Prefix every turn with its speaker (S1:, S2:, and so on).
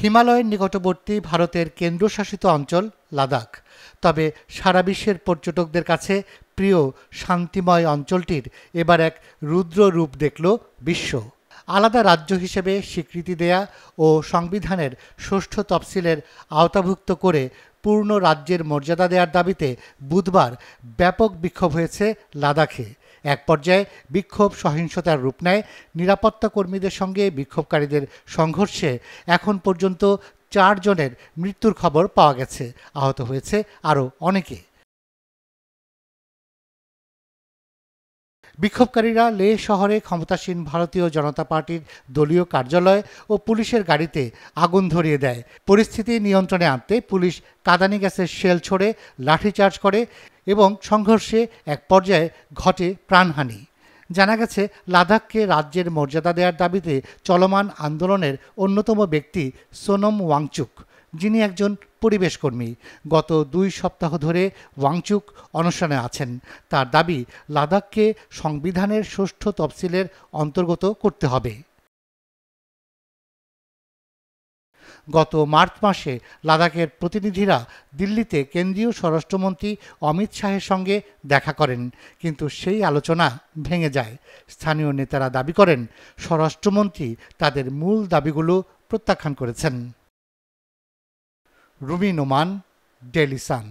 S1: হিমালয়ের নিকটবর্তী ভারতের কেন্দ্রশাসিত অঞ্চল লাদাখ। তবে সারা বিশ্বের পর্যটকদের কাছে প্রিয় শান্তিময় অঞ্চলটির এবার এক রুদ্র রূপ দেখল বিশ্ব। আলাদা রাজ্য হিসেবে স্বীকৃতি দেয়া ও সংবিধানের ষষ্ঠ তফসিলের আওতাভুক্ত করে পূর্ণ রাজ্যের মর্যাদা দেওয়ার দাবিতে বুধবার ব্যাপক বিক্ষোভ হয়েছে লাদাখে। এক পর্যায়ে বিক্ষোভ সহিংসতার রূপ নেয়। নিরাপত্তা কর্মীদের সঙ্গে বিক্ষোভকারীদের সংঘর্ষে এখন পর্যন্ত 4 জনের মৃত্যুর খবর পাওয়া গেছে। আহত হয়েছে আরও অনেকে। বিক্ষোভকারীরা লেহ শহরে ক্ষমতাসীন ভারতীয় জনতা পার্টির দলীয় কার্যালয় ও পুলিশের গাড়িতে আগুন ধরিয়ে দেয়। পরিস্থিতি নিয়ন্ত্রণে আনতে পুলিশ কাঁদানে গ্যাসের শেল ছোড়ে, লাঠিচার্জ করে এবং সংঘর্ষে এক পর্যায়ে ঘটে প্রাণহানি। জানা গেছে, লাদাখকে রাজ্যের মর্যাদা দেওয়ার দাবিতে চলমান আন্দোলনের অন্যতম ব্যক্তি সোনম ওয়াংচুক, যিনি একজন পরিবেশকর্মী। গত 2 সপ্তাহ ধরে ওয়াংচুক অনশনে আছেন। তার দাবি, লাদাখকে সংবিধানের ষষ্ঠ তফসিলের অন্তর্গত করতে হবে। গত মার্চ মাসে লাদাখের প্রতিনিধিরা দিল্লিতে কেন্দ্রীয় স্বরাষ্ট্রমন্ত্রী অমিত শাহের সঙ্গে দেখা করেন, কিন্তু সেই আলোচনা ভেঙে যায়। স্থানীয় নেতারা দাবি করেন, স্বরাষ্ট্রমন্ত্রী তাদের মূল দাবিগুলো প্রত্যাখ্যান করেছেন। Rumi Noman, Daily Sun.